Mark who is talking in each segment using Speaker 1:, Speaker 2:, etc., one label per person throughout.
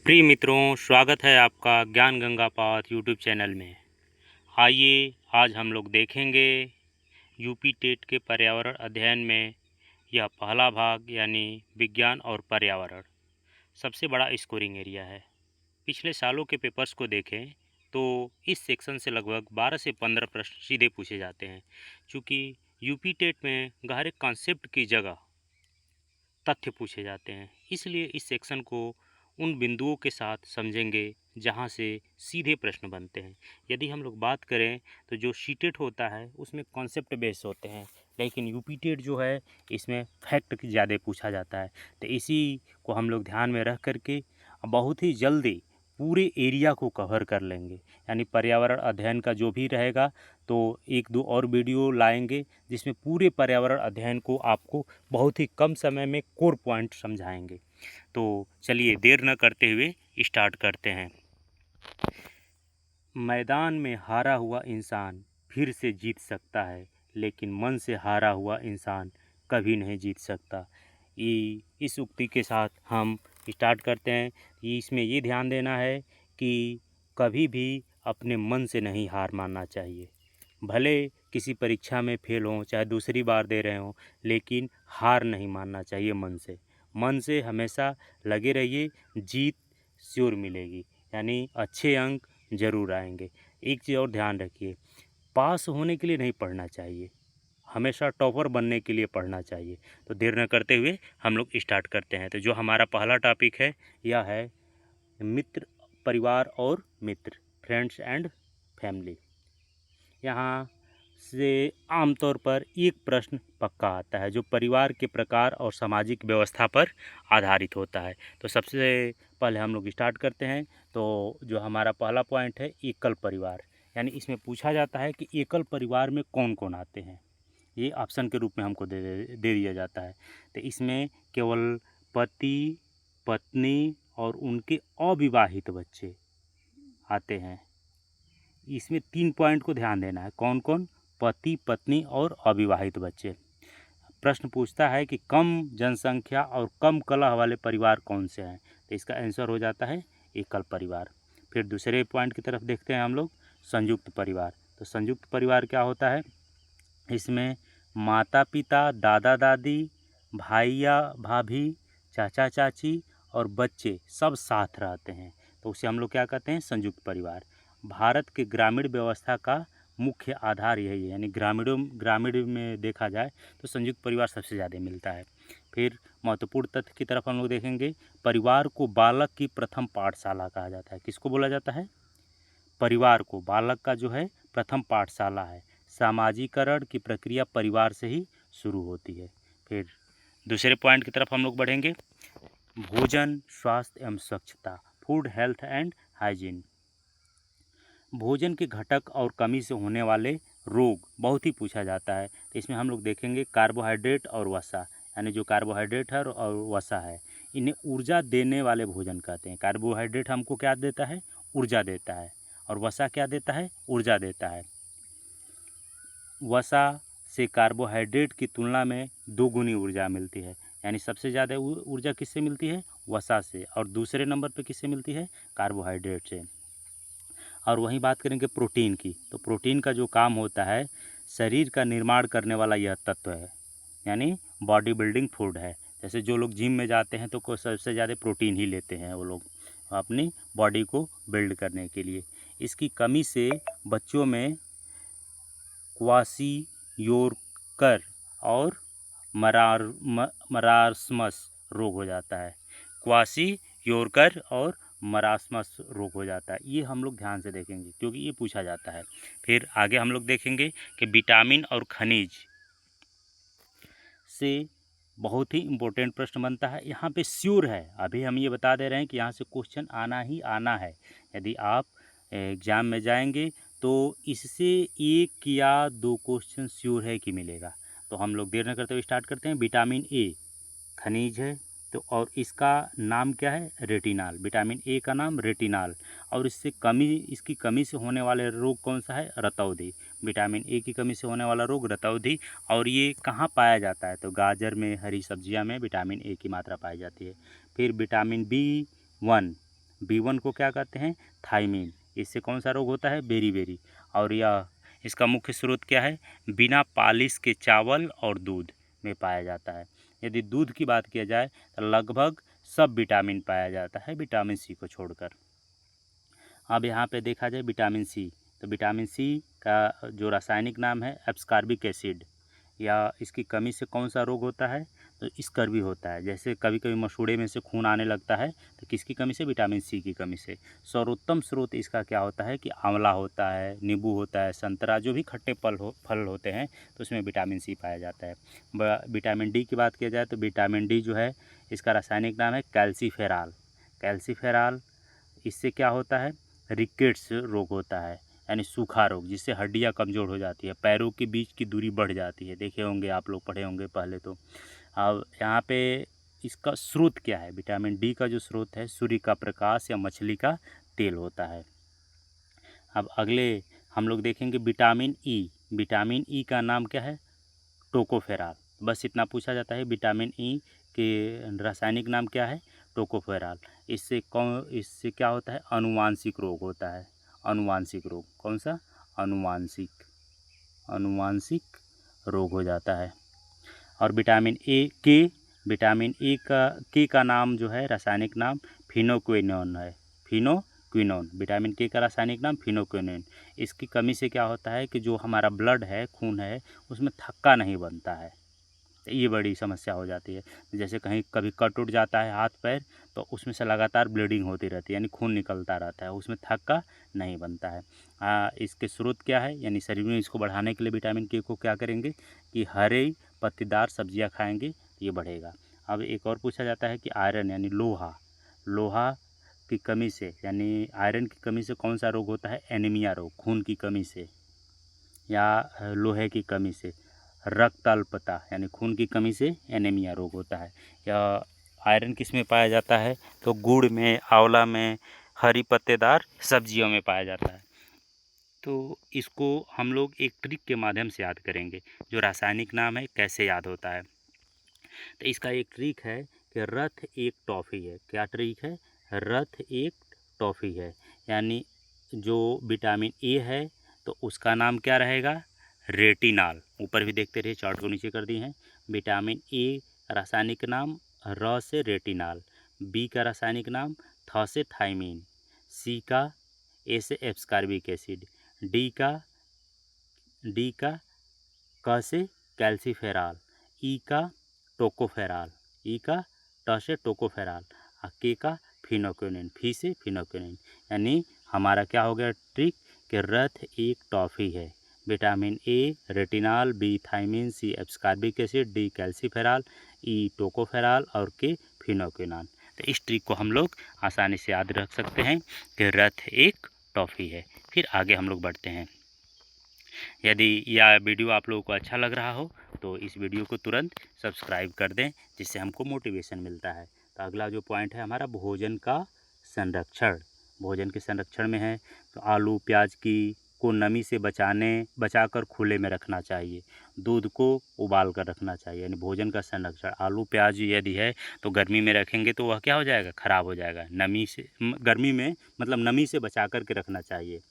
Speaker 1: प्रिय मित्रों, स्वागत है आपका ज्ञान गंगा पाथ यूट्यूब चैनल में। आइए आज हम लोग देखेंगे यूपी टेट के पर्यावरण अध्ययन में यह पहला भाग यानी विज्ञान और पर्यावरण सबसे बड़ा स्कोरिंग एरिया है। पिछले सालों के पेपर्स को देखें तो इस सेक्शन से लगभग 12 से 15 प्रश्न सीधे पूछे जाते हैं। चूँकि यूपी टेट में गहरे कॉन्सेप्ट की जगह तथ्य पूछे जाते हैं, इसलिए इस सेक्शन को उन बिंदुओं के साथ समझेंगे जहां से सीधे प्रश्न बनते हैं। यदि हम लोग बात करें तो जो सीटेट होता है उसमें कॉन्सेप्ट बेस होते हैं, लेकिन यूपी टेट जो है इसमें फैक्ट ज़्यादा पूछा जाता है। तो इसी को हम लोग ध्यान में रख करके बहुत ही जल्दी पूरे एरिया को कवर कर लेंगे। यानी पर्यावरण अध्ययन का जो भी रहेगा तो एक दो और वीडियो लाएंगे जिसमें पूरे पर्यावरण अध्ययन को आपको बहुत ही कम समय में कोर पॉइंट समझाएंगे। तो चलिए देर न करते हुए स्टार्ट करते हैं। मैदान में हारा हुआ इंसान फिर से जीत सकता है, लेकिन मन से हारा हुआ इंसान कभी नहीं जीत सकता। इस उक्ति के साथ हम स्टार्ट करते हैं। इसमें ये ध्यान देना है कि कभी भी अपने मन से नहीं हार मानना चाहिए। भले किसी परीक्षा में फेल हों, चाहे दूसरी बार दे रहे हों, लेकिन हार नहीं मानना चाहिए मन से। मन से हमेशा लगे रहिए, जीत श्योर मिलेगी, यानी अच्छे अंक ज़रूर आएंगे। एक चीज़ और ध्यान रखिए, पास होने के लिए नहीं पढ़ना चाहिए, हमेशा टॉपर बनने के लिए पढ़ना चाहिए। तो देर न करते हुए हम लोग स्टार्ट करते हैं। तो जो हमारा पहला टॉपिक है यह है मित्र, परिवार और मित्र, फ्रेंड्स एंड फैमिली। यहाँ से आमतौर पर एक प्रश्न पक्का आता है जो परिवार के प्रकार और सामाजिक व्यवस्था पर आधारित होता है। तो सबसे पहले हम लोग स्टार्ट करते हैं। तो जो हमारा पहला पॉइंट है एकल परिवार, यानी इसमें पूछा जाता है कि एकल परिवार में कौन कौन आते हैं। ये ऑप्शन के रूप में हमको दे दिया जाता है। तो इसमें केवल पति, पत्नी और उनके अविवाहित बच्चे आते हैं। इसमें 3 पॉइंट को ध्यान देना है, कौन कौन, पति, पत्नी और अविवाहित बच्चे। प्रश्न पूछता है कि कम जनसंख्या और कम कलह वाले परिवार कौन से हैं। तो इसका आंसर हो जाता है एकल परिवार। फिर दूसरे पॉइंट की तरफ देखते हैं हम लोग, संयुक्त परिवार। तो संयुक्त परिवार क्या होता है, इसमें माता पिता, दादा दादी, भाइया भाभी, चाचा चाची और बच्चे सब साथ रहते हैं। तो उसे हम लोग क्या कहते हैं, संयुक्त परिवार। भारत के ग्रामीण व्यवस्था का मुख्य आधार यही है, यानी ग्रामीण में देखा जाए तो संयुक्त परिवार सबसे ज़्यादा मिलता है। फिर महत्वपूर्ण तथ्य की तरफ हम लोग देखेंगे, परिवार को बालक की प्रथम पाठशाला कहा जाता है। किसको बोला जाता है, परिवार को बालक का जो है प्रथम पाठशाला है। सामाजिकरण की प्रक्रिया परिवार से ही शुरू होती है। फिर दूसरे पॉइंट की तरफ हम लोग बढ़ेंगे, भोजन, स्वास्थ्य एवं स्वच्छता, फूड हेल्थ एंड हाइजीन। भोजन के घटक और कमी से होने वाले रोग बहुत ही पूछा जाता है। तो इसमें हम लोग देखेंगे कार्बोहाइड्रेट और वसा, यानी जो कार्बोहाइड्रेट है और वसा है, इन्हें ऊर्जा देने वाले भोजन कहते हैं। कार्बोहाइड्रेट हमको क्या देता है, ऊर्जा देता है, और वसा क्या देता है, ऊर्जा देता है। वसा से कार्बोहाइड्रेट की तुलना में 2 गुनी ऊर्जा मिलती है, यानी सबसे ज़्यादा ऊर्जा किससे मिलती है, वसा से, और दूसरे नंबर पे किससे मिलती है, कार्बोहाइड्रेट से। और वहीं बात करेंगे प्रोटीन की, तो प्रोटीन का जो काम होता है, शरीर का निर्माण करने वाला यह तत्व है, यानी बॉडी बिल्डिंग फूड है। जैसे जो लोग जिम में जाते हैं तो सबसे ज़्यादा प्रोटीन ही लेते हैं वो लोग अपनी बॉडी को बिल्ड करने के लिए। इसकी कमी से बच्चों में क्वाशियोरकर और मरास्मस रोग हो जाता है। क्वाशियोरकर और मरास्मस रोग हो जाता है। ये हम लोग ध्यान से देखेंगे क्योंकि ये पूछा जाता है। फिर आगे हम लोग देखेंगे कि विटामिन और खनिज से बहुत ही इम्पोर्टेंट प्रश्न बनता है। यहाँ पे श्योर है, अभी हम ये बता दे रहे हैं कि यहाँ से क्वेश्चन आना ही आना है। यदि आप एग्ज़ाम में जाएंगे तो इससे 1 या 2 क्वेश्चन श्योर है कि मिलेगा। तो हम लोग देर न करते हुए स्टार्ट करते हैं। विटामिन ए खनिज है, तो और इसका नाम क्या है, रेटिनाल। विटामिन ए का नाम रेटिनाल। और इसकी कमी से होने वाले रोग कौन सा है, रतौंधी। विटामिन ए की कमी से होने वाला रोग रतौंधी। और ये कहाँ पाया जाता है, तो गाजर में, हरी सब्जियां में विटामिन ए की मात्रा पाई जाती है। फिर विटामिन B1 B1 को क्या कहते हैं, थायमीन। इससे कौन सा रोग होता है, बेरी। और यह इसका मुख्य स्रोत क्या है, बिना पालिश के चावल और दूध में पाया जाता है। यदि दूध की बात किया जाए तो लगभग सब विटामिन पाया जाता है, विटामिन सी को छोड़कर। अब यहाँ पे देखा जाए विटामिन सी, तो विटामिन सी का जो रासायनिक नाम है एब्सकॉर्बिक एसिड, या इसकी कमी से कौन सा रोग होता है, तो स्कर्वी होता है। जैसे कभी कभी मसूड़े में से खून आने लगता है तो किसकी कमी से, विटामिन सी की कमी से। सर्वोत्तम स्रोत इसका क्या होता है कि आंवला होता है, नींबू होता है, संतरा, जो भी खट्टे फल होते हैं तो उसमें विटामिन सी पाया जाता है। विटामिन डी की बात किया जाए तो विटामिन डी जो है इसका रासायनिक नाम है कैल्सीफेराल। इससे क्या होता है, रिकेट्स रोग होता है, यानी सूखा रोग, जिससे हड्डियां कमज़ोर हो जाती है, पैरों के बीच की दूरी बढ़ जाती है। देखे होंगे आप लोग, पढ़े होंगे पहले तो। अब यहाँ पे इसका स्रोत क्या है, विटामिन डी का जो स्रोत है सूर्य का प्रकाश या मछली का तेल होता है। अब अगले हम लोग देखेंगे विटामिन ई का नाम क्या है, टोकोफेराल। बस इतना पूछा जाता है, विटामिन ई के रासायनिक नाम क्या है, टोकोफेराल। इससे क्या होता है, अनुवांशिक रोग होता है। अनुवांशिक रोग, कौन सा, अनुवांशिक रोग हो जाता है। और विटामिन के का नाम जो है, रासायनिक नाम फिनोक्विनोन है, विटामिन के का रासायनिक नाम फिनोक्विनोन। इसकी कमी से क्या होता है कि जो हमारा ब्लड है, खून है, उसमें थक्का नहीं बनता है, ये बड़ी समस्या हो जाती है। जैसे कहीं कभी कट उठ जाता है हाथ पैर, तो उसमें से लगातार ब्लीडिंग होती रहती है, यानी खून निकलता रहता है, उसमें थक्का नहीं बनता है। इसके स्रोत क्या है, यानी शरीर में इसको बढ़ाने के लिए विटामिन के को क्या करेंगे कि हरे पत्तेदार सब्जियां खाएंगे, ये बढ़ेगा। अब एक और पूछा जाता है कि आयरन यानी लोहा की कमी से, यानी आयरन की कमी से कौन सा रोग होता है, एनीमिया रोग, खून की कमी से या लोहे की कमी से। रक्त अल्पता यानी खून की कमी से एनीमिया रोग होता है। या आयरन किस में पाया जाता है, तो गुड़ में, आंवला में, हरी पत्तेदार सब्जियों में पाया जाता है। तो इसको हम लोग एक ट्रिक के माध्यम से याद करेंगे, जो रासायनिक नाम है कैसे याद होता है। तो इसका एक ट्रिक है कि रथ एक टॉफ़ी है। क्या ट्रिक है, रथ एक टॉफ़ी है, यानी जो विटामिन ए है तो उसका नाम क्या रहेगा, रेटिनॉल। ऊपर भी देखते रहिए, चार्ट को नीचे कर दिए हैं। विटामिन ए रासायनिक नाम र से रेटिनॉल, बी का रासायनिक नाम थ से थायमीन, सी का ए से एब्सकॉर्बिक एसिड, डी का क से कैल्सीफेराल, ई का टोकोफेराल, ट से टोकोफेराल, और के का फिनोक्विनिन, फी से फिनोक्विनिन। यानी हमारा क्या हो गया ट्रिक कि रथ एक टॉफ़ी है। Vitamin A retinol, B thiamine, C ascorbic acid, D calciferol, E tocopherol और के फिनोक्विनान। तो इस ट्रिक को हम लोग आसानी से याद रख सकते हैं कि रथ एक टॉफ़ी है। फिर आगे हम लोग बढ़ते हैं। यदि यह वीडियो आप लोगों को अच्छा लग रहा हो तो इस वीडियो को तुरंत सब्सक्राइब कर दें, जिससे हमको मोटिवेशन मिलता है। तो अगला जो पॉइंट है हमारा, भोजन का संरक्षण। भोजन के संरक्षण में है तो आलू प्याज को नमी से बचाकर खुले में रखना चाहिए। दूध को उबाल कर रखना चाहिए, यानी भोजन का संरक्षण। आलू प्याज यदि है तो गर्मी में रखेंगे तो वह क्या हो जाएगा, ख़राब हो जाएगा। गर्मी में मतलब नमी से बचा कर के रखना चाहिए।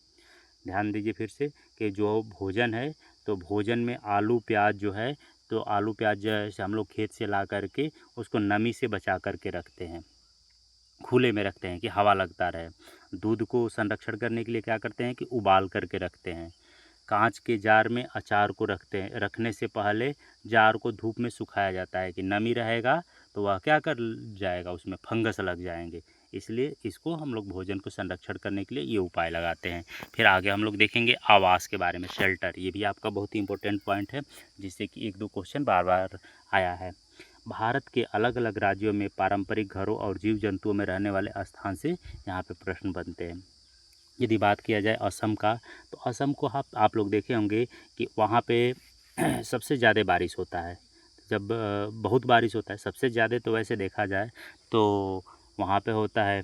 Speaker 1: ध्यान दीजिए फिर से कि जो भोजन है, तो भोजन में आलू प्याज जो है, तो आलू प्याज जैसे हम लोग खेत से ला करके उसको नमी से बचा करके रखते हैं, खुले में रखते हैं कि हवा लगता रहे। दूध को संरक्षण करने के लिए क्या करते हैं कि उबाल करके रखते हैं। कांच के जार में अचार को रखने से पहले जार को धूप में सुखाया जाता है कि नमी रहेगा तो वह क्या कर जाएगा, उसमें फंगस लग जाएंगे। इसलिए इसको हम लोग भोजन को संरक्षण करने के लिए ये उपाय लगाते हैं। फिर आगे हम लोग देखेंगे आवास के बारे में, शेल्टर। ये भी आपका बहुत ही इंपॉर्टेंट पॉइंट है, जिससे कि 1-2 क्वेश्चन बार बार आया है। भारत के अलग अलग राज्यों में पारंपरिक घरों और जीव जंतुओं में रहने वाले स्थान से यहाँ पे प्रश्न बनते हैं। यदि बात किया जाए असम का, तो असम को आप लोग देखे होंगे कि वहाँ पे सबसे ज़्यादा बारिश होता है। जब बहुत बारिश होता है, सबसे ज़्यादा तो वैसे देखा जाए तो वहाँ पे होता है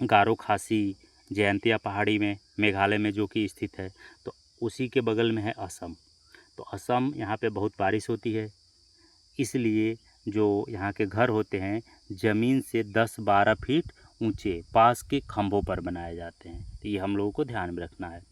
Speaker 1: गारो खासी, जयंतिया पहाड़ी में, मेघालय में जो कि स्थित है, तो उसी के बगल में है असम। तो असम, यहाँ पे बहुत बारिश होती है, इसलिए जो यहाँ के घर होते हैं ज़मीन से 10-12 फीट ऊंचे पास के खंभों पर बनाए जाते हैं। तो ये हम लोगों को ध्यान में रखना है।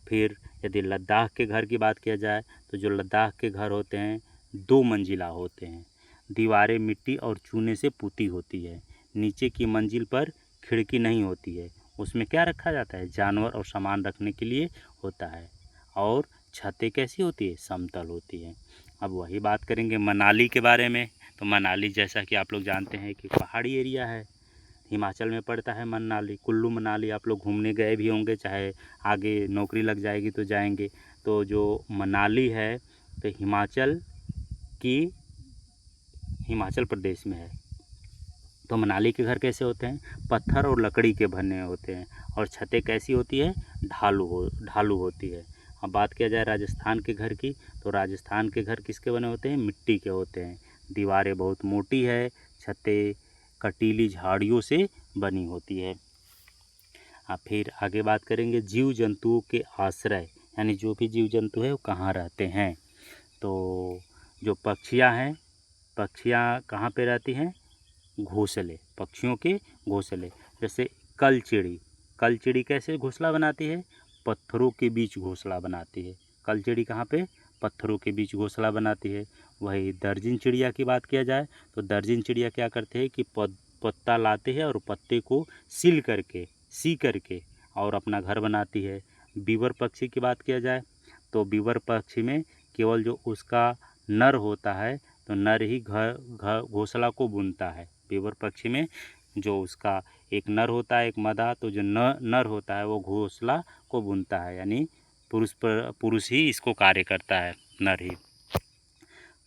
Speaker 1: फिर यदि लद्दाख के घर की बात किया जाए तो जो लद्दाख के घर होते हैं 2 मंजिला होते हैं। दीवारें मिट्टी और चूने से पुती होती है। नीचे की मंजिल पर खिड़की नहीं होती है। उसमें क्या रखा जाता है? जानवर और सामान रखने के लिए होता है। और छतें कैसी होती है? समतल होती है। अब वही बात करेंगे मनाली के बारे में। तो मनाली जैसा कि आप लोग जानते हैं कि पहाड़ी एरिया है, हिमाचल में पड़ता है मनाली। कुल्लू मनाली आप लोग घूमने गए भी होंगे, चाहे आगे नौकरी लग जाएगी तो जाएंगे। तो जो मनाली है तो हिमाचल प्रदेश में है। तो मनाली के घर कैसे होते हैं? पत्थर और लकड़ी के बने होते हैं। और छतें कैसी होती है? ढालू होती है। अब बात किया जाए राजस्थान के घर की, तो राजस्थान के घर किसके बने होते हैं? मिट्टी के होते हैं। दीवारें बहुत मोटी है। छतें कटीली झाड़ियों से बनी होती है। अब फिर आगे बात करेंगे जीव जंतुओं के आश्रय, यानी जो भी जीव जंतु है वो कहाँ रहते हैं। तो जो पक्षियाँ हैं, पक्षियाँ कहाँ पे रहती हैं? घोंसले, पक्षियों के घोंसले। जैसे कलचिड़ी कैसे घोंसला बनाती है? पत्थरों के बीच घोंसला बनाती है। कलचिड़ी कहाँ पे? पत्थरों के बीच घोंसला बनाती है। वही दर्जन चिड़िया की बात किया जाए तो दर्जन चिड़िया क्या करते हैं कि पत्ता लाते हैं और पत्ते को सी करके और अपना घर बनाती है। बीवर पक्षी की बात किया जाए तो बीवर पक्षी में केवल जो उसका नर होता है तो नर ही घोंसला को बुनता है। बीवर पक्षी में जो उसका एक नर होता है, एक मादा, तो जो नर होता है वो घोंसला को बुनता है, यानी पुरुष ही इसको कार्य करता है, नर ही।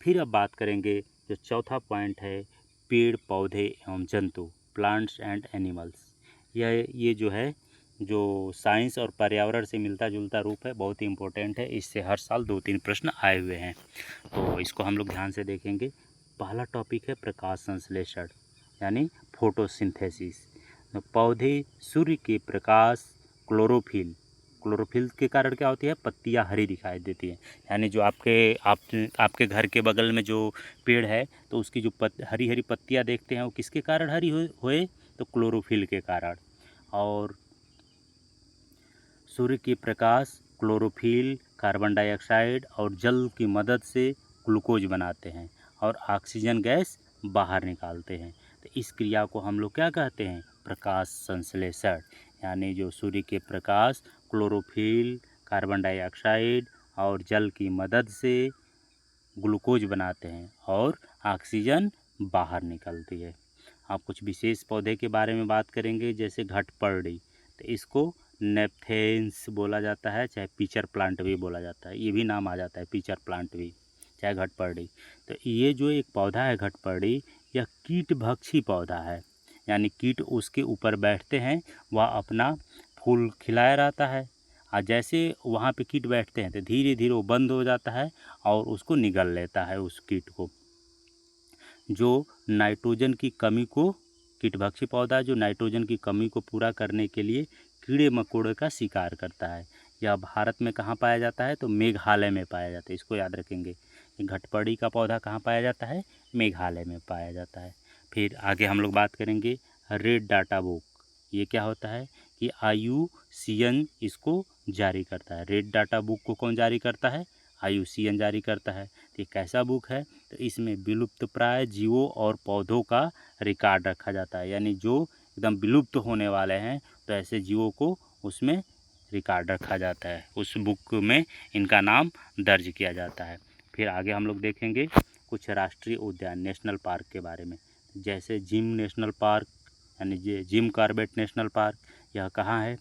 Speaker 1: फिर अब बात करेंगे जो चौथा पॉइंट है पेड़ पौधे एवं जंतु, प्लांट्स एंड एनिमल्स। ये जो है जो साइंस और पर्यावरण से मिलता जुलता रूप है, बहुत ही इम्पोर्टेंट है। इससे हर साल 2-3 प्रश्न आए हुए हैं, तो इसको हम लोग ध्यान से देखेंगे। पहला टॉपिक है प्रकाश संश्लेषण, यानी फोटोसिंथेसिस। पौधे सूर्य के प्रकाश क्लोरोफिल के कारण क्या होती है? पत्तियां हरी दिखाई देती है। यानी जो आपके घर के बगल में जो पेड़ है तो उसकी जो हरी हरी पत्तियां देखते हैं वो किसके कारण हरी हुए? तो क्लोरोफिल के कारण। और सूर्य के प्रकाश क्लोरोफिल कार्बन डाइऑक्साइड और जल की मदद से ग्लूकोज बनाते हैं और ऑक्सीजन गैस बाहर निकालते हैं। तो इस क्रिया को हम लोग क्या कहते हैं? प्रकाश संश्लेषण। यानी जो सूर्य के प्रकाश क्लोरोफिल कार्बन डाइऑक्साइड और जल की मदद से ग्लूकोज बनाते हैं और ऑक्सीजन बाहर निकलती है। आप कुछ विशेष पौधे के बारे में बात करेंगे, जैसे घटपर्डी। तो इसको नेपथेंस बोला जाता है, चाहे पीचर प्लांट भी बोला जाता है, ये भी नाम आ जाता है पीचर प्लांट भी, चाहे घटपर्डी। तो ये जो एक पौधा है घटपर्डी, यह कीटभक्षी पौधा है। यानी कीट उसके ऊपर बैठते हैं, वह अपना फूल खिलाया रहता है, और जैसे वहाँ पे कीट बैठते हैं तो धीरे धीरे वो बंद हो जाता है और उसको निगल लेता है, उस कीट को। जो नाइट्रोजन की कमी को, कीटभक्षी पौधा जो नाइट्रोजन की कमी को पूरा करने के लिए कीड़े मकोड़े का शिकार करता है। यह भारत में कहाँ पाया जाता है? तो मेघालय में पाया जाता है, इसको याद रखेंगे। घटपर्डी का पौधा कहाँ पाया जाता है? मेघालय में पाया जाता है। फिर आगे हम लोग बात करेंगे रेड डाटा बुक। ये क्या होता है कि IUCN इसको जारी करता है। रेड डाटा बुक को कौन जारी करता है? IUCN जारी करता है। तो ये कैसा बुक है? तो इसमें विलुप्त प्राय जीवों और पौधों का रिकॉर्ड रखा जाता है। यानी जो एकदम विलुप्त होने वाले हैं तो ऐसे जीवों को उसमें रिकॉर्ड रखा जाता है, उस बुक में इनका नाम दर्ज किया जाता है। फिर आगे हम लोग देखेंगे कुछ राष्ट्रीय उद्यान, नेशनल पार्क के बारे में। जैसे जिम नेशनल पार्क, यानी जिम कॉर्बेट नेशनल पार्क, यह कहाँ है?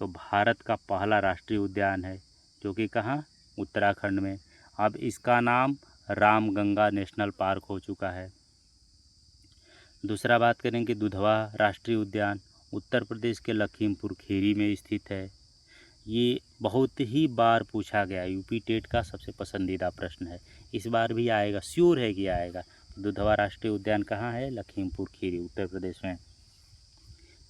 Speaker 1: तो भारत का पहला राष्ट्रीय उद्यान है, जो कि कहाँ? उत्तराखंड में। अब इसका नाम रामगंगा नेशनल पार्क हो चुका है। दूसरा बात करेंगे दुधवा राष्ट्रीय उद्यान, उत्तर प्रदेश के लखीमपुर खीरी में स्थित है। ये बहुत ही बार पूछा गया, यूपी टेट का सबसे पसंदीदा प्रश्न है, इस बार भी आएगा, श्योर है कि आएगा। दुधवा राष्ट्रीय उद्यान कहाँ है? लखीमपुर खीरी, उत्तर प्रदेश में।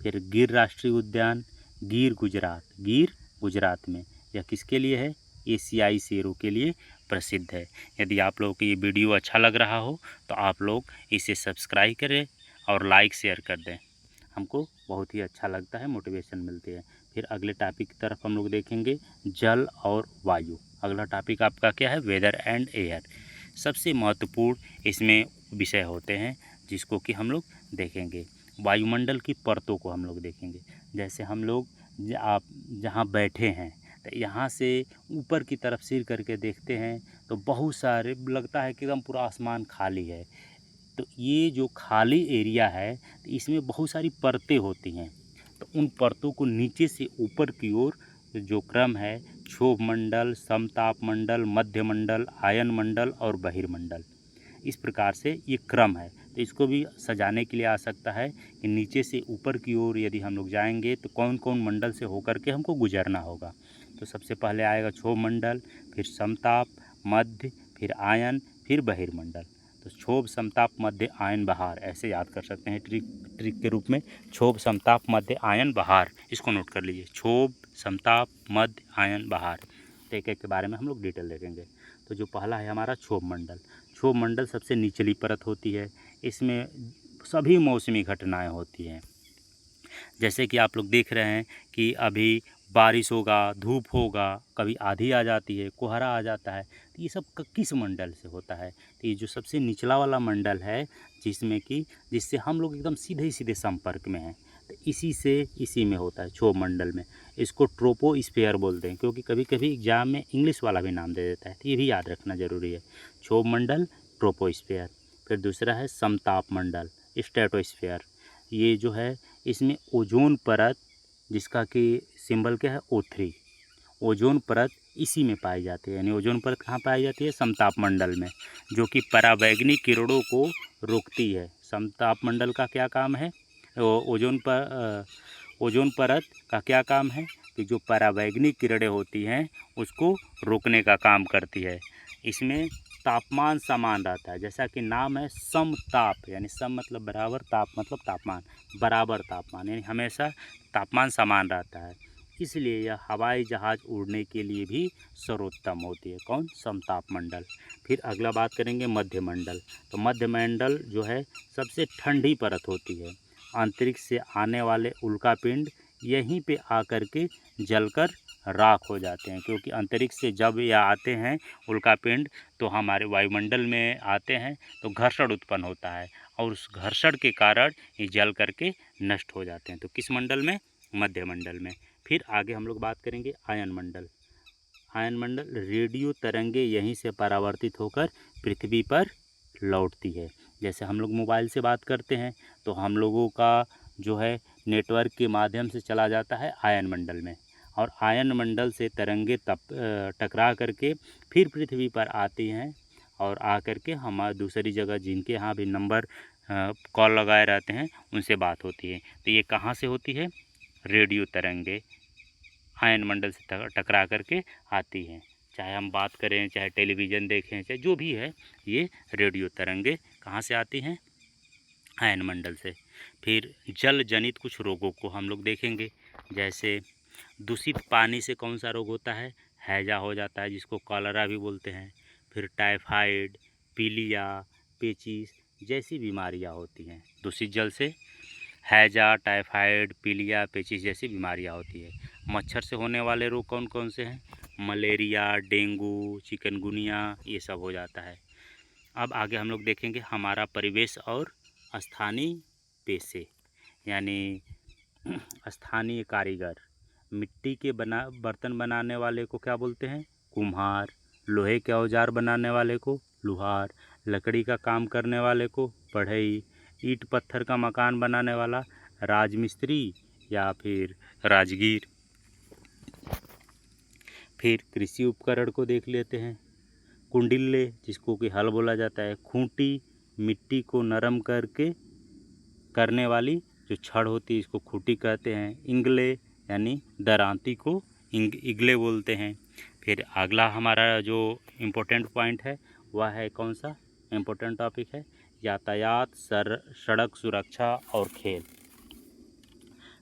Speaker 1: फिर गिर राष्ट्रीय उद्यान, गिर गुजरात में। यह किसके लिए है? एशियाई शेरों के लिए प्रसिद्ध है। यदि आप लोगों को ये वीडियो अच्छा लग रहा हो तो आप लोग इसे सब्सक्राइब करें और लाइक शेयर कर दें। हमको बहुत ही अच्छा लगता है, मोटिवेशन मिलती है। फिर अगले टॉपिक की तरफ हम लोग देखेंगे जल और वायु। अगला टॉपिक आपका क्या है? Weather and air. सबसे महत्वपूर्ण इसमें विषय होते हैं जिसको कि हम लोग देखेंगे। वायुमंडल की परतों को हम लोग देखेंगे। जैसे हम लोग आप जहाँ बैठे हैं तो यहाँ से ऊपर की तरफ सिर करके देखते हैं तो बहुत सारे लगता है कि एकदम पूरा आसमान खाली है। तो ये जो खाली एरिया है तो इसमें बहुत सारी परतें होती हैं। तो उन परतों को नीचे से ऊपर की ओर जो क्रम है, क्षोभ मंडल, समताप मंडल, मध्य मंडल, आयन मंडल और बहिर्मंडल, इस प्रकार से ये क्रम है। तो इसको भी सजाने के लिए आ सकता है कि नीचे से ऊपर की ओर यदि हम लोग जाएंगे तो कौन कौन मंडल से होकर के हमको गुजरना होगा। तो सबसे पहले आएगा क्षोभ मंडल, फिर समताप, मध्य, फिर आयन, फिर बहिर्मंडल। तो क्षोभ, समताप, मध्य, आयन, बहार, ऐसे याद कर सकते हैं ट्रिक के रूप में। क्षोभ, समताप, मध्य, आयन, बहार, इसको नोट कर लीजिए। क्षोभ, समताप, मध्य, आयन, बहार। तो एक एक के बारे में हम लोग डिटेल देखेंगे। तो जो पहला है हमारा क्षोभ मंडल। क्षोभ मंडल सबसे निचली परत होती है। इसमें सभी मौसमी घटनाएं होती हैं। जैसे कि आप लोग देख रहे हैं कि अभी बारिश होगा, धूप होगा, कभी आंधी आ जाती है, कोहरा आ जाता है। तो ये सब किस मंडल से होता है? तो ये जो सबसे निचला वाला मंडल है जिससे हम लोग एकदम सीधे सीधे संपर्क में हैं, तो इसी में होता है, क्षोभ मंडल में। इसको ट्रोपोस्फेयर बोलते हैं, क्योंकि कभी कभी एग्जाम में इंग्लिश वाला भी नाम दे देता है, तो ये भी याद रखना ज़रूरी है। क्षोभ मंडल, ट्रोपोस्फेयर। फिर दूसरा है समताप मंडल, स्ट्रेटोस्फेयर। ये जो है इसमें ओजोन परत, जिसका कि सिंबल क्या है? O3। ओजोन परत इसी में पाई जाती है। यानी ओजोन परत कहाँ पाई जाती है? समताप मंडल में, जो कि पराबैंगनी किरणों को रोकती है। समताप मंडल का क्या काम है? ओजोन परत का क्या काम है कि जो पराबैंगनी किरणें होती हैं उसको रोकने का काम करती है। इसमें तापमान समान रहता है, जैसा कि नाम है समताप, यानी सम मतलब बराबर, ताप मतलब तापमान, बराबर तापमान, यानी हमेशा तापमान समान रहता है। इसलिए यह हवाई जहाज़ उड़ने के लिए भी सर्वोत्तम होती है। कौन? समताप मंडल। फिर अगला बात करेंगे मध्य मंडल। तो मध्य मंडल जो है सबसे ठंडी परत होती है। अंतरिक्ष से आने वाले उल्कापिंड यहीं पे आकर के जलकर राख हो जाते हैं, क्योंकि अंतरिक्ष से जब यह आते हैं उल्कापिंड तो हमारे वायुमंडल में आते हैं तो घर्षण उत्पन्न होता है, और उस घर्षण के कारण ये जल करके नष्ट हो जाते हैं। तो किस मंडल में? मध्य मंडल में। फिर आगे हम लोग बात करेंगे आयन मंडल। आयन मंडल, रेडियो तरंगे यहीं से परावर्तित होकर पृथ्वी पर लौटती है। जैसे हम लोग मोबाइल से बात करते हैं तो हम लोगों का जो है नेटवर्क के माध्यम से चला जाता है आयन मंडल में, और आयन मंडल से तरंगे टकरा करके फिर पृथ्वी पर आती हैं, और आकर के हमारे दूसरी जगह जिनके यहाँ भी नंबर कॉल लगाए रहते हैं उनसे बात होती है। तो ये कहाँ से होती है? रेडियो तरंगे आयन मंडल से टकरा करके आती हैं। चाहे हम बात करें, चाहे टेलीविज़न देखें, चाहे जो भी है, ये रेडियो तरंगे कहाँ से आती हैं? आयन मंडल से। फिर जल जनित कुछ रोगों को हम लोग देखेंगे। जैसे दूषित पानी से कौन सा रोग होता है? हैजा हो जाता है, जिसको कॉलरा भी बोलते हैं। फिर टाइफाइड, पीलिया, पेचिस जैसी बीमारियां होती हैं दूषित जल से। हैजा, टाइफाइड, पीलिया, पेचिस जैसी बीमारियां होती है। मच्छर से होने वाले रोग कौन कौन से हैं? मलेरिया, डेंगू, चिकनगुनिया, ये सब हो जाता है। अब आगे हम लोग देखेंगे हमारा परिवेश और स्थानीय पेशे, यानी स्थानीय कारीगर। मिट्टी के बर्तन बनाने वाले को क्या बोलते हैं? कुम्हार। लोहे के औजार बनाने वाले को लुहार। लकड़ी का काम करने वाले को बढ़ई। ईंट पत्थर का मकान बनाने वाला राजमिस्त्री या फिर राजगीर। फिर कृषि उपकरण को देख लेते हैं। कुंडिल्ले, जिसको कि हल बोला जाता है। खूंटी, मिट्टी को नरम करने वाली जो छड़ होती है इसको खूंटी कहते हैं। इंगले, यानी दरांती को इगले बोलते हैं। फिर अगला हमारा जो इम्पोर्टेंट पॉइंट है वह है कौन सा? इम्पोर्टेंट टॉपिक है यातायात, सड़क सुरक्षा और खेल।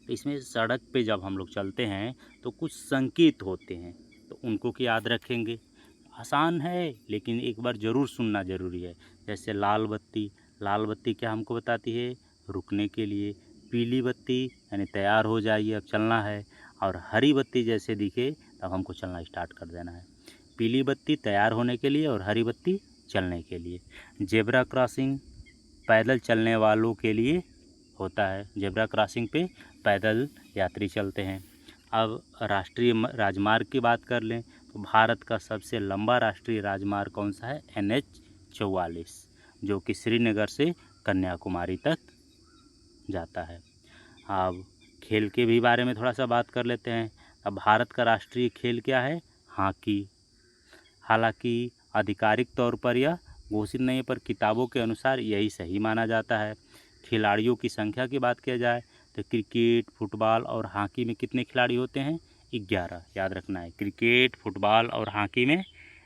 Speaker 1: तो इसमें सड़क पे जब हम लोग चलते हैं तो कुछ संकेत होते हैं, तो उनको की याद रखेंगे। आसान है लेकिन एक बार ज़रूर सुनना ज़रूरी है। जैसे लाल बत्ती, लाल बत्ती क्या हमको बताती है? रुकने के लिए। पीली बत्ती यानी तैयार हो जाइए, अब चलना है, और हरी बत्ती जैसे दिखे तब हमको चलना स्टार्ट कर देना है। पीली बत्ती तैयार होने के लिए और हरी बत्ती चलने के लिए। जेब्रा क्रॉसिंग पैदल चलने वालों के लिए होता है। जेब्रा क्रॉसिंग पे पैदल यात्री चलते हैं। अब राष्ट्रीय राजमार्ग की बात कर लें तो भारत का सबसे लंबा राष्ट्रीय राजमार्ग कौन सा है? NH-44, जो कि श्रीनगर से कन्याकुमारी तक जाता है। अब खेल के भी बारे में थोड़ा सा बात कर लेते हैं। अब भारत का राष्ट्रीय खेल क्या है? हॉकी। हालांकि आधिकारिक तौर पर यह घोषित नहीं है, पर किताबों के अनुसार यही सही माना जाता है। खिलाड़ियों की संख्या की बात किया जाए तो क्रिकेट, फुटबॉल और हॉकी में कितने खिलाड़ी होते हैं? 11। याद रखना है, क्रिकेट, फुटबॉल और हॉकी में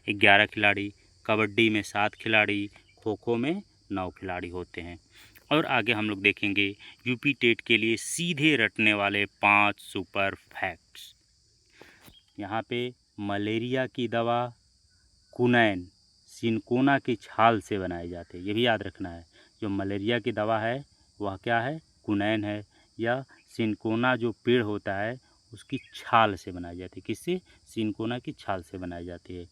Speaker 1: 11 खिलाड़ी, कबड्डी में 7 खिलाड़ी, खो खो में 9 खिलाड़ी होते हैं। और आगे हम लोग देखेंगे यूपी टेट के लिए सीधे रटने वाले 5 सुपर फैक्ट्स। यहाँ पे मलेरिया की दवा कुनैन सिनकोना की छाल से बनाई जाती है, ये भी याद रखना है। जो मलेरिया की दवा है वह क्या है? कुनैन है। या सिनकोना जो पेड़ होता है उसकी छाल से बनाई जाती है। किससे? सिनकोना की छाल से बनाई जाती है।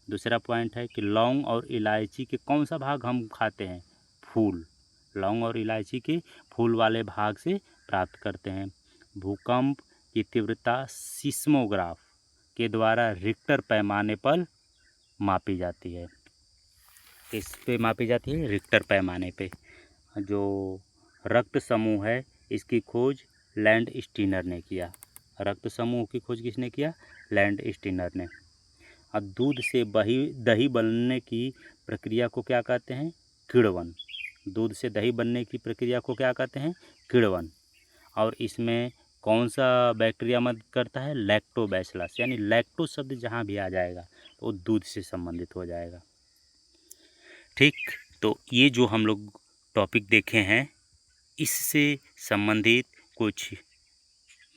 Speaker 1: दूसरा पॉइंट है कि लौंग और इलायची के कौन सा भाग हम खाते हैं? फूल। लौंग और इलायची के फूल वाले भाग से प्राप्त करते हैं। भूकंप की तीव्रता सिस्मोग्राफ के द्वारा रिक्टर पैमाने पर मापी जाती है। किस पे मापी जाती है? रिक्टर पैमाने पे। जो रक्त समूह है इसकी खोज लैंड स्टीनर ने किया। रक्त समूह की खोज किसने किया? लैंड स्टीनर ने। और दूध से दही बनने की प्रक्रिया को क्या कहते हैं? किण्वन। दूध से दही बनने की प्रक्रिया को क्या कहते हैं? किण्वन। और इसमें कौन सा बैक्टीरिया मदद करता है? लैक्टोबैसिलस। यानी लैक्टो शब्द जहाँ भी आ जाएगा तो वो दूध से संबंधित हो जाएगा। ठीक, तो ये जो हम लोग टॉपिक देखे हैं इससे संबंधित कुछ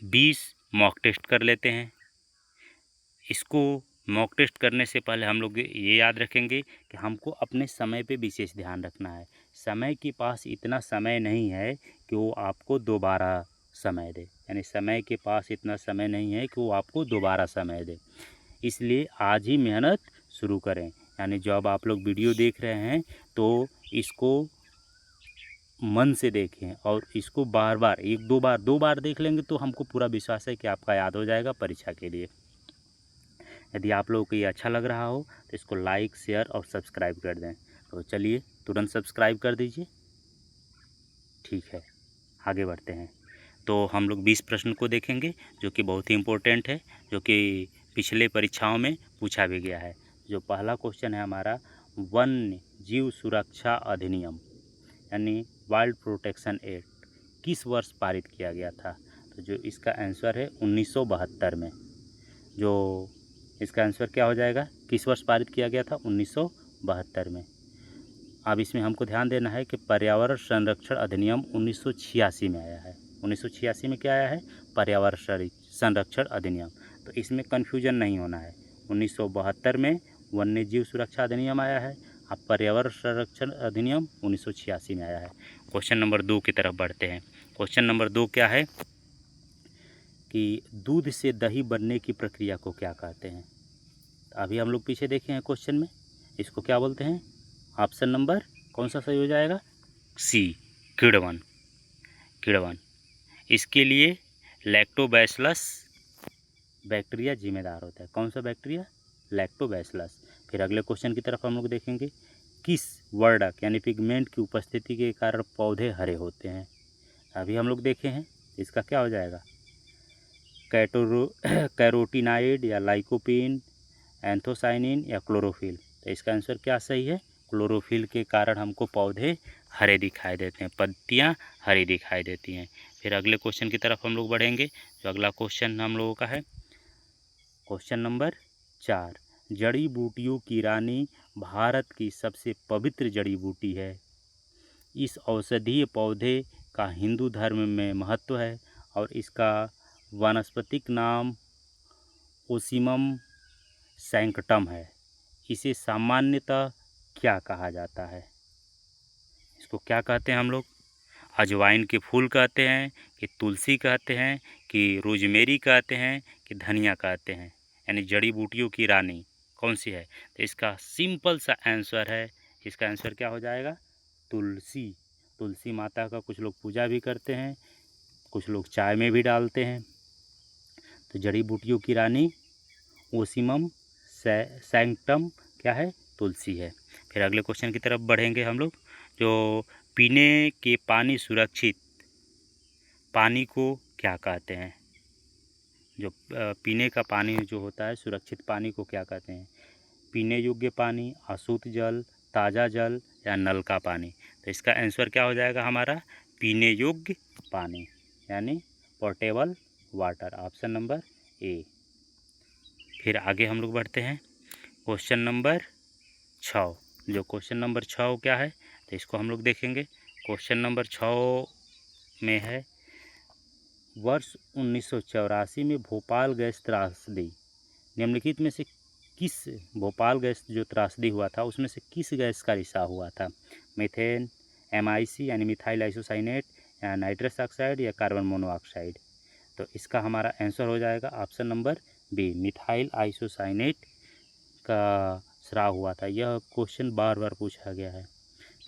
Speaker 1: 20 मॉक टेस्ट कर लेते हैं। इसको मॉक टेस्ट करने से पहले हम लोग ये याद रखेंगे कि हमको अपने समय पे विशेष ध्यान रखना है। समय के पास इतना समय नहीं है कि वो आपको दोबारा समय दे, यानी समय के पास इतना समय नहीं है कि वो आपको दोबारा समय दे। इसलिए आज ही मेहनत शुरू करें। यानी जब आप लोग वीडियो देख रहे हैं तो इसको मन से देखें और इसको बार बार 1-2 बार देख लेंगे तो हमको पूरा विश्वास है कि आपका याद हो जाएगा परीक्षा के लिए। यदि आप लोगों को ये अच्छा लग रहा हो तो इसको लाइक, शेयर और सब्सक्राइब कर दें। तो चलिए तुरंत सब्सक्राइब कर दीजिए। ठीक है, आगे बढ़ते हैं। तो हम लोग 20 प्रश्न को देखेंगे जो कि बहुत ही इम्पोर्टेंट है, जो कि पिछले परीक्षाओं में पूछा भी गया है। जो पहला क्वेश्चन है हमारा, वन्य जीव सुरक्षा अधिनियम यानी वाइल्ड प्रोटेक्शन एक्ट किस वर्ष पारित किया गया था? तो जो इसका आंसर है 1972 में। जो इसका आंसर क्या हो जाएगा? किस वर्ष पारित किया गया था? 1972 में। अब इसमें हमको ध्यान देना है कि पर्यावरण संरक्षण अधिनियम 1986 में आया है। 1986 में क्या आया है? पर्यावरण संरक्षण अधिनियम। तो इसमें कन्फ्यूजन नहीं होना है। 1972 में वन्य जीव सुरक्षा अधिनियम आया है, अब पर्यावरण संरक्षण अधिनियम 1986 में आया है। क्वेश्चन नंबर 2 की तरफ बढ़ते हैं। क्वेश्चन नंबर 2 क्या है कि दूध से दही बनने की प्रक्रिया को क्या कहते हैं? अभी हम लोग पीछे देखे हैं क्वेश्चन में, इसको क्या बोलते हैं? ऑप्शन नंबर कौन सा सही हो जाएगा? सी, किण्वन। किण्वन। इसके लिए लैक्टोबैसिलस बैक्टीरिया जिम्मेदार होता है। कौन सा बैक्टीरिया? लैक्टोबैसिलस। फिर अगले क्वेश्चन की तरफ हम लोग देखेंगे, किस वर्णक यानी पिगमेंट की उपस्थिति के कारण पौधे हरे होते हैं? अभी हम लोग देखे हैं, इसका क्या हो जाएगा? कैरोटीनाइड या लाइकोपीन, एंथोसाइनिन या क्लोरोफिल। तो इसका आंसर क्या सही है? क्लोरोफिल के कारण हमको पौधे हरे दिखाई देते हैं, पत्तियां हरी दिखाई देती हैं। फिर अगले क्वेश्चन की तरफ हम लोग बढ़ेंगे। जो अगला क्वेश्चन हम लोगों का है क्वेश्चन नंबर 4, जड़ी बूटियों की रानी भारत की सबसे पवित्र जड़ी बूटी है। इस औषधीय पौधे का हिंदू धर्म में महत्व है और इसका वानस्पतिक नाम ओसिमम सैंक्टम है। इसे सामान्यतः क्या कहा जाता है? इसको क्या कहते हैं हम लोग? अजवाइन के फूल कहते हैं, कि तुलसी कहते हैं, कि रोजमेरी कहते हैं, कि धनिया कहते हैं, यानी जड़ी बूटियों की रानी कौन सी है? तो इसका सिंपल सा आंसर है, इसका आंसर क्या हो जाएगा? तुलसी। तुलसी माता का कुछ लोग पूजा भी करते हैं, कुछ लोग चाय में भी डालते हैं। तो जड़ी बूटियों की रानी ओसिमम सैंक्टम क्या है? तुलसी है। फिर अगले क्वेश्चन की तरफ बढ़ेंगे हम लोग। जो पीने के पानी सुरक्षित पानी को क्या कहते हैं? जो पीने का पानी जो होता है सुरक्षित पानी को क्या कहते हैं? पीने योग्य पानी, अशुद्ध जल, ताज़ा जल या नल का पानी? तो इसका आंसर क्या हो जाएगा हमारा? पीने योग्य पानी, यानी portable water, option number A. फिर आगे हम लोग बढ़ते हैं क्वेश्चन नंबर 6। जो क्वेश्चन नंबर 6 क्या है, तो इसको हम लोग देखेंगे। क्वेश्चन नंबर 6 में है, वर्ष 1984 में भोपाल गैस त्रासदी निम्नलिखित में से किस भोपाल गैस जो त्रासदी हुआ था उसमें से किस गैस का रिसाव हुआ था? मीथेन, MIC यानी मिथाइल आइसोसाइनेट, या नाइट्रस ऑक्साइड, या कार्बन मोनोऑक्साइड? तो इसका हमारा आंसर हो जाएगा option number B, methyl isocyanate का स्राव हुआ था। यह क्वेश्चन बार बार पूछा गया है।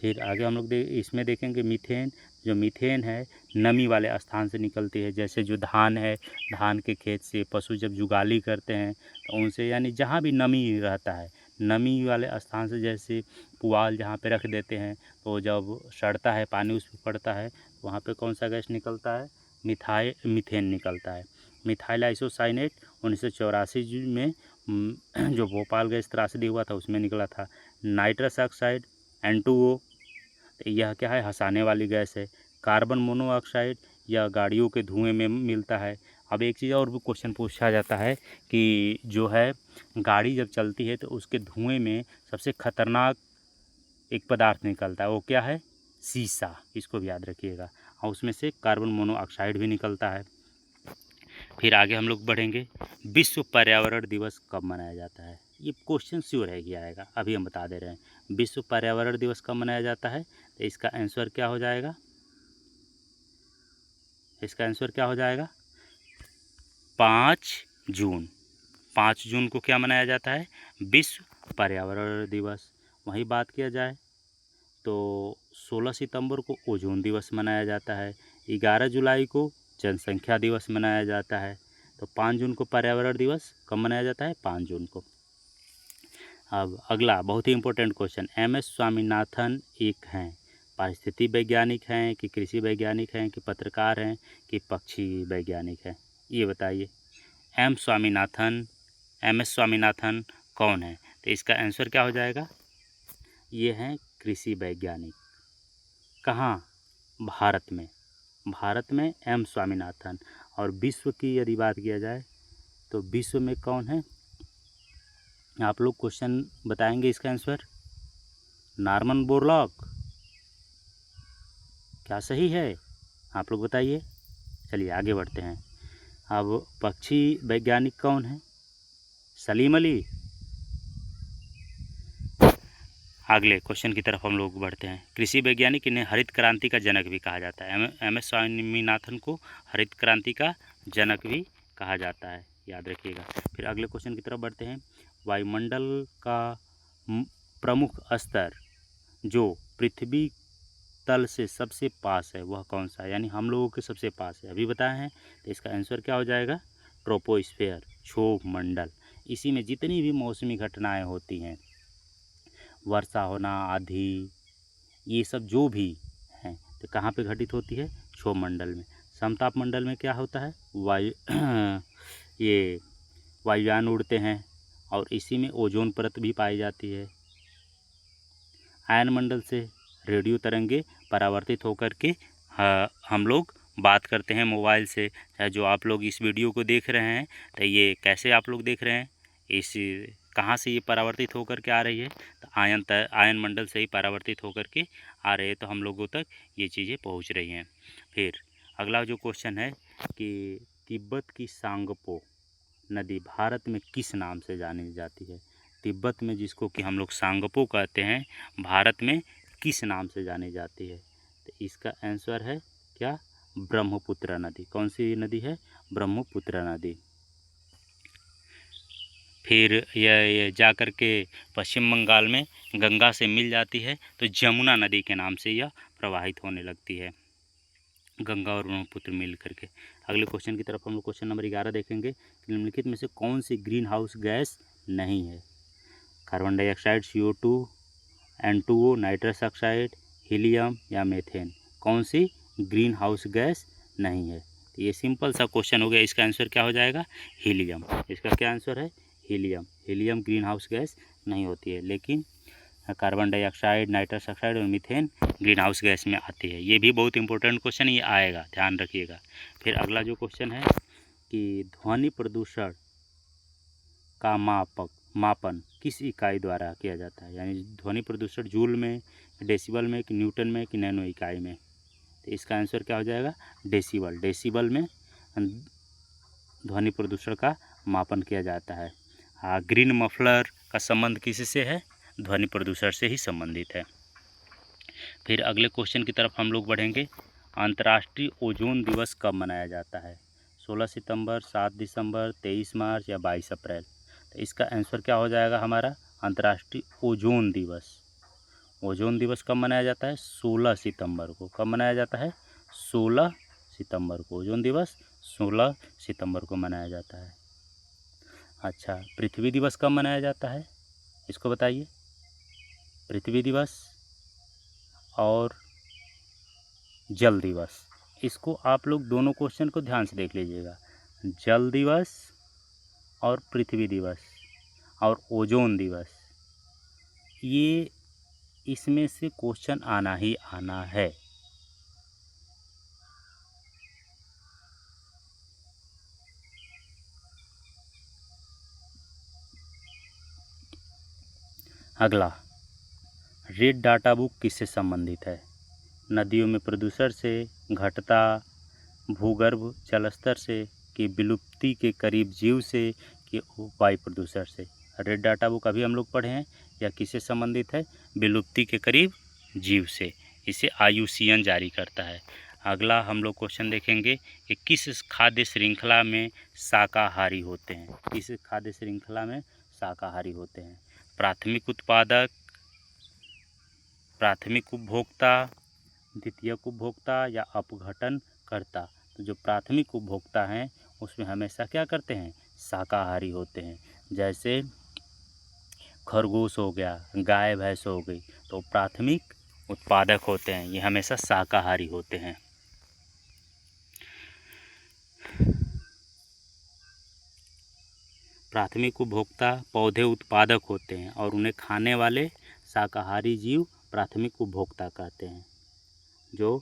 Speaker 1: फिर आगे हम लोग इसमें देखेंगे मीथेन। जो मीथेन है नमी वाले स्थान से निकलती है, जैसे जो धान है, धान के खेत से पशु जब जुगाली करते हैं तो उनसे, यानी जहाँ भी नमी रहता है, नमी वाले स्थान से, जैसे पुआल जहाँ पे रख देते हैं तो जब सड़ता है, पानी उस पर पड़ता है, तो वहाँ पे कौन सा गैस निकलता है? मीथेन निकलता है। मिथाइल आइसोसाइनेट 1984 में जो भोपाल गैस त्रासदी हुआ था उसमें निकला था। नाइट्रस ऑक्साइड N2O, तो यह क्या है? हंसाने वाली गैस है। कार्बन मोनोऑक्साइड या गाड़ियों के धुएं में मिलता है। अब एक चीज़ और भी क्वेश्चन पूछा जाता है कि जो है गाड़ी जब चलती है तो उसके धुएं में सबसे खतरनाक एक पदार्थ निकलता है, वो क्या है? शीशा। इसको भी याद रखिएगा। और उसमें से कार्बन मोनोऑक्साइड भी निकलता है। फिर आगे हम लोग बढ़ेंगे, विश्व पर्यावरण दिवस कब मनाया जाता है? ये क्वेश्चन श्योर है कि आएगा, अभी हम बता दे रहे हैं। विश्व पर्यावरण दिवस कब मनाया जाता है? तो इसका आंसर क्या हो जाएगा? इसका आंसर क्या हो जाएगा? 5 जून। 5 जून को क्या मनाया जाता है? विश्व पर्यावरण दिवस। वहीं बात किया जाए तो 16 सितंबर को ओजोन दिवस मनाया जाता है। 11 जुलाई को जनसंख्या दिवस मनाया जाता है। तो 5 जून को पर्यावरण दिवस कब मनाया जाता है? 5 जून को। अब अगला बहुत ही इम्पोर्टेंट क्वेश्चन, MS स्वामीनाथन एक हैं, पारिस्थितिक वैज्ञानिक हैं, कि कृषि वैज्ञानिक हैं, कि पत्रकार हैं, कि पक्षी वैज्ञानिक हैं? ये बताइए। MS स्वामीनाथन कौन है? तो इसका आंसर क्या हो जाएगा? ये हैं कृषि वैज्ञानिक। कहाँ? भारत में। भारत में M स्वामीनाथन। और विश्व की यदि बात किया जाए तो विश्व में कौन है? आप लोग क्वेश्चन बताएंगे इसका आंसर। नॉर्मन बोरलॉग क्या सही है? आप लोग बताइए। चलिए आगे बढ़ते हैं। अब पक्षी वैज्ञानिक कौन है? सलीम अली। अगले क्वेश्चन की तरफ हम लोग बढ़ते हैं। कृषि वैज्ञानिक, इन्हें हरित क्रांति का जनक भी कहा जाता है। MS स्वामीनाथन को हरित क्रांति का जनक भी कहा जाता है, याद रखिएगा। फिर अगले क्वेश्चन की तरफ बढ़ते हैं। वायुमंडल का प्रमुख स्तर जो पृथ्वी तल से सबसे पास है वह कौन सा है? यानी हम लोगों के सबसे पास है, अभी बताए हैं। तो इसका आंसर क्या हो जाएगा? ट्रोपोस्फेयर, क्षोभ मंडल। इसी में जितनी भी मौसमी घटनाएं होती हैं, वर्षा होना, आंधी, ये सब जो भी हैं, तो कहाँ पे घटित होती है? क्षोभ मंडल में। समताप मंडल में क्या होता है? वायु ये वायुयान उड़ते हैं और इसी में ओजोन परत भी पाई जाती है। आयन मंडल से रेडियो तरंगे परावर्तित होकर के हम लोग बात करते हैं मोबाइल से। जो आप लोग इस वीडियो को देख रहे हैं तो ये कैसे आप लोग देख रहे हैं? इस कहाँ से ये परावर्तित होकर के आ रही है? तो आयन मंडल से ही परावर्तित होकर के आ रहे हैं, तो हम लोगों तक ये चीज़ें पहुँच रही हैं। फिर अगला जो क्वेश्चन है कि तिब्बत की सांगपो नदी भारत में किस नाम से जानी जाती है? तिब्बत में जिसको कि हम लोग सांगपो कहते हैं, भारत में किस नाम से जानी जाती है? तो इसका आंसर है क्या, ब्रह्मपुत्र नदी। कौन सी नदी है, ब्रह्मपुत्र नदी। फिर यह जा कर के पश्चिम बंगाल में गंगा से मिल जाती है, तो जमुना नदी के नाम से यह प्रवाहित होने लगती है, गंगा और ब्रह्मपुत्र मिल करके। अगले क्वेश्चन की तरफ हम लोग क्वेश्चन नंबर 11 देखेंगे। निम्नलिखित में से कौन सी ग्रीन हाउस गैस नहीं है। Carbon dioxide, CO2, N2O, nitrous oxide, helium या मीथेन। कौन सी ग्रीन हाउस गैस नहीं है। तो ये सिंपल सा क्वेश्चन हो गया, इसका आंसर क्या हो जाएगा, हीलियम। इसका क्या आंसर है, helium. Helium green house gas नहीं होती है, लेकिन कार्बन डाइऑक्साइड, नाइट्रस ऑक्साइड और मीथेन ग्रीन हाउस गैस में आती है। ये भी बहुत इंपॉर्टेंट क्वेश्चन, ये आएगा, ध्यान रखिएगा। फिर अगला जो क्वेश्चन है कि ध्वनि प्रदूषण का मापन किस इकाई द्वारा किया जाता है। यानी ध्वनि प्रदूषण जूल में, डेसिबल में, कि न्यूटन में, कि नैनो इकाई में। तो इसका आंसर क्या हो जाएगा, डेसिबल। डेसिबल में ध्वनि प्रदूषण का मापन किया जाता है। हाँ, ग्रीन मफलर का संबंध किससे है, ध्वनि प्रदूषण से ही संबंधित है। फिर अगले क्वेश्चन की तरफ हम लोग बढ़ेंगे। अंतर्राष्ट्रीय ओजोन दिवस कब मनाया जाता है। 16 सितंबर, 7 दिसंबर, 23 मार्च या 22 अप्रैल। तो इसका आंसर क्या हो जाएगा हमारा, अंतर्राष्ट्रीय ओजोन दिवस। ओजोन दिवस कब मनाया जाता है, 16 सितंबर को। कब मनाया जाता है, 16 सितंबर को। ओजोन दिवस 16 सितंबर को मनाया जाता है। अच्छा, पृथ्वी दिवस कब मनाया जाता है, इसको बताइए। पृथ्वी दिवस और जल दिवस, इसको आप लोग दोनों क्वेश्चन को ध्यान से देख लीजिएगा। जल दिवस और पृथ्वी दिवस और ओजोन दिवस, ये इसमें से क्वेश्चन आना ही आना है। अगला, रेड डाटा बुक किससे संबंधित है। नदियों में प्रदूषण से, घटता भूगर्भ जल स्तर से, कि विलुप्ति के करीब जीव से, कि वायु प्रदूषण से। रेड डाटा बुक अभी हम लोग पढ़े हैं, यह किससे संबंधित है, विलुप्ति के करीब जीव से। इसे IUCN जारी करता है। अगला हम लोग क्वेश्चन देखेंगे कि किस खाद्य श्रृंखला में शाकाहारी होते हैं। किस खाद्य श्रृंखला में शाकाहारी होते हैं। प्राथमिक उत्पादक, प्राथमिक उपभोक्ता, द्वितीयक उपभोक्ता या अपघटन करता। तो जो प्राथमिक उपभोक्ता हैं उसमें हमेशा क्या करते हैं, शाकाहारी होते हैं। जैसे खरगोश हो गया, गाय भैंस हो गई, तो प्राथमिक उत्पादक होते हैं, ये हमेशा शाकाहारी होते हैं। प्राथमिक उपभोक्ता पौधे उत्पादक होते हैं और उन्हें खाने वाले शाकाहारी जीव प्राथमिक उपभोक्ता कहते हैं। जो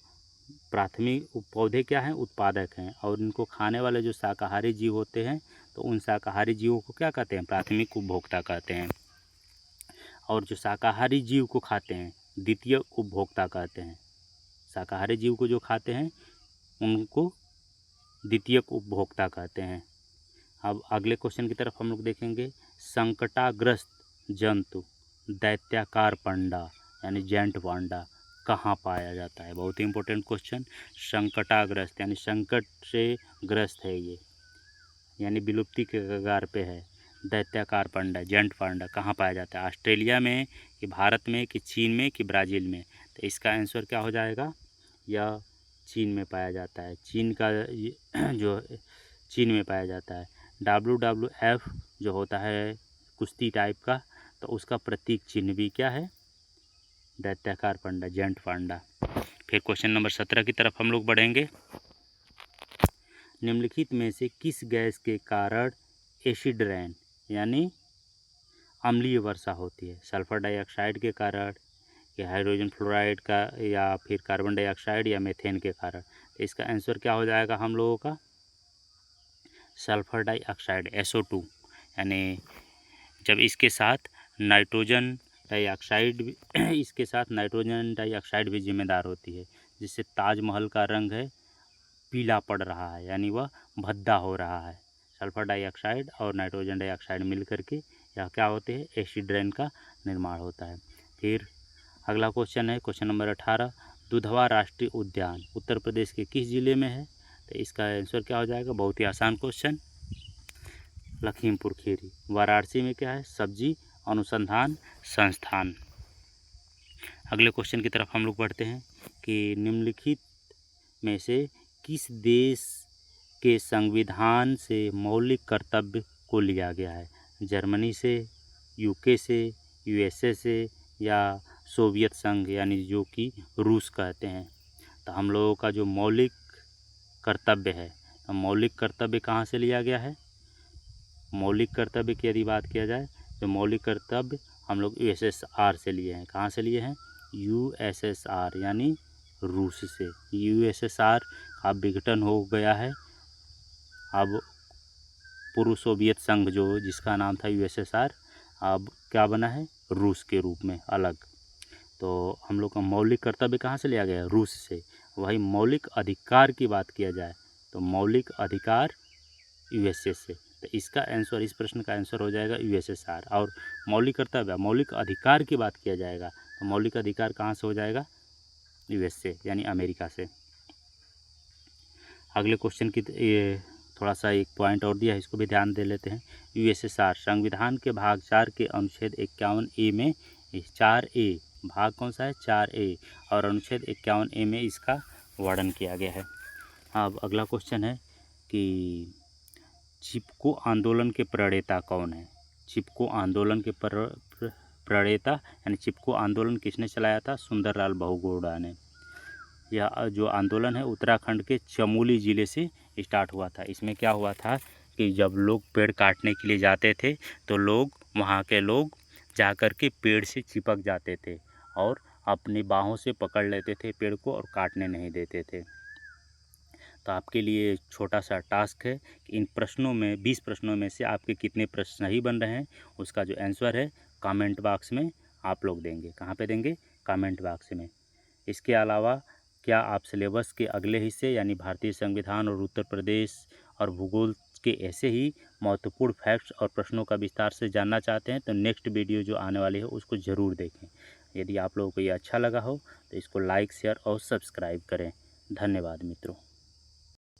Speaker 1: प्राथमिक पौधे क्या हैं, उत्पादक हैं, और इनको खाने वाले जो शाकाहारी जीव होते हैं, तो उन शाकाहारी जीवों को क्या कहते हैं, प्राथमिक उपभोक्ता कहते हैं। और जो शाकाहारी जीव को खाते हैं, द्वितीय उपभोक्ता कहते हैं। शाकाहारी जीव को जो खाते हैं उनको द्वितीय उपभोक्ता कहते हैं। अब अगले क्वेश्चन की तरफ हम लोग देखेंगे। संकटाग्रस्त जंतु दैत्याकार पांडा यानी जेंट पांडा कहाँ पाया जाता है। बहुत ही इंपॉर्टेंट क्वेश्चन। संकटाग्रस्त यानी संकट से ग्रस्त है ये, यानी विलुप्ति के कगार पे है। दैत्याकार पांडा, जेंट पांडा कहाँ पाया जाता है, ऑस्ट्रेलिया में, कि भारत में, कि चीन में, कि ब्राज़ील में। तो इसका आंसर क्या हो जाएगा, यह चीन में पाया जाता है। चीन का जो चीन में पाया जाता है। WWF जो होता है कुश्ती टाइप का, तो उसका प्रतीक चिन्ह भी क्या है, दैत्याकार पांडा, जेंट पांडा। फिर क्वेश्चन नंबर 17 की तरफ हम लोग बढ़ेंगे। निम्नलिखित में से किस गैस के कारण एसिड रेन यानी अम्लीय वर्षा होती है। सल्फर डाइऑक्साइड के कारण, या हाइड्रोजन फ्लोराइड का, या फिर कार्बन डाइऑक्साइड या मीथेन के कारण। तो इसका आंसर क्या हो जाएगा हम लोगों का, सल्फर डाइऑक्साइड SO2। यानी जब इसके साथ नाइट्रोजन डाइऑक्साइड इसके साथ नाइट्रोजन डाइऑक्साइड भी जिम्मेदार होती है, जिससे ताजमहल का रंग है पीला पड़ रहा है, यानी वह भद्दा हो रहा है। सल्फर डाइऑक्साइड और नाइट्रोजन डाइऑक्साइड मिल करके यह क्या होते हैं, एसिड रेन का निर्माण होता है। फिर अगला क्वेश्चन है क्वेश्चन नंबर 18। दुधवा राष्ट्रीय उद्यान उत्तर प्रदेश के किस जिले में है? तो इसका आंसर क्या हो जाएगा? बहुत ही आसान क्वेश्चन, लखीमपुर खीरी। वाराणसी में क्या है? सब्जी अनुसंधान संस्थान। अगले क्वेश्चन की तरफ हम लोग बढ़ते हैं कि निम्नलिखित में से किस देश के संविधान से मौलिक कर्तव्य को लिया गया है? जर्मनी से, यूके से, यूएसए से या सोवियत संघ यानी जो कि रूस कहते हैं। तो हम लोगों का जो मौलिक कर्तव्य है, तो मौलिक कर्तव्य कहाँ से लिया गया है? मौलिक कर्तव्य की यदि बात किया जाए तो मौलिक कर्तव्य हम लोग यूएसएसआर से लिए हैं। कहाँ से लिए हैं? यूएसएसआर यानी रूस से। यूएसएसआर का विघटन हो गया है। अब पूर्व सोवियत संघ जो जिसका नाम था यूएसएसआर, अब क्या बना है? रूस के रूप में अलग। तो हम लोग का मौलिक कर्तव्य कहाँ से लिया गया है? रूस से। वही मौलिक अधिकार की बात किया जाए तो मौलिक अधिकार यूएसए से। तो इसका आंसर, इस प्रश्न का आंसर हो जाएगा यूएसएसआर। और मौलिक कर्तव्य, मौलिक अधिकार की बात किया जाएगा तो मौलिक अधिकार कहाँ से हो जाएगा? यूएसए यानी अमेरिका से। अगले क्वेश्चन की ये थोड़ा सा एक पॉइंट और दिया है, इसको भी ध्यान दे लेते हैं। यूएसएसआर संविधान के भाग 4 के अनुच्छेद 51A में 4A, भाग कौन सा है? 4A, और अनुच्छेद 51A में इसका वर्णन किया गया है। अब अगला क्वेश्चन है कि चिपको आंदोलन के प्रणेता कौन है? चिपको आंदोलन के प्रणेता यानी चिपको आंदोलन किसने चलाया था? सुंदरलाल बहुगुणा ने। यह जो आंदोलन है उत्तराखंड के चमोली ज़िले से स्टार्ट हुआ था। इसमें क्या हुआ था कि जब लोग पेड़ काटने के लिए जाते थे तो लोग, वहाँ के लोग जाकर के पेड़ से चिपक जाते थे और अपनी बाहों से पकड़ लेते थे पेड़ को और काटने नहीं देते थे। तो आपके लिए छोटा सा टास्क है कि इन प्रश्नों में, 20 प्रश्नों में से आपके कितने प्रश्न सही बन रहे हैं, उसका जो आंसर है कमेंट बॉक्स में आप लोग देंगे। कहाँ पे देंगे? कमेंट बॉक्स में। इसके अलावा क्या आप सिलेबस के अगले हिस्से यानी भारतीय संविधान और उत्तर प्रदेश और भूगोल के ऐसे ही महत्वपूर्ण फैक्ट्स और प्रश्नों का विस्तार से जानना चाहते हैं? तो नेक्स्ट वीडियो जो आने वाली है उसको ज़रूर देखें। यदि आप लोगों को ये अच्छा लगा हो तो इसको लाइक, शेयर और सब्सक्राइब करें। धन्यवाद मित्रों।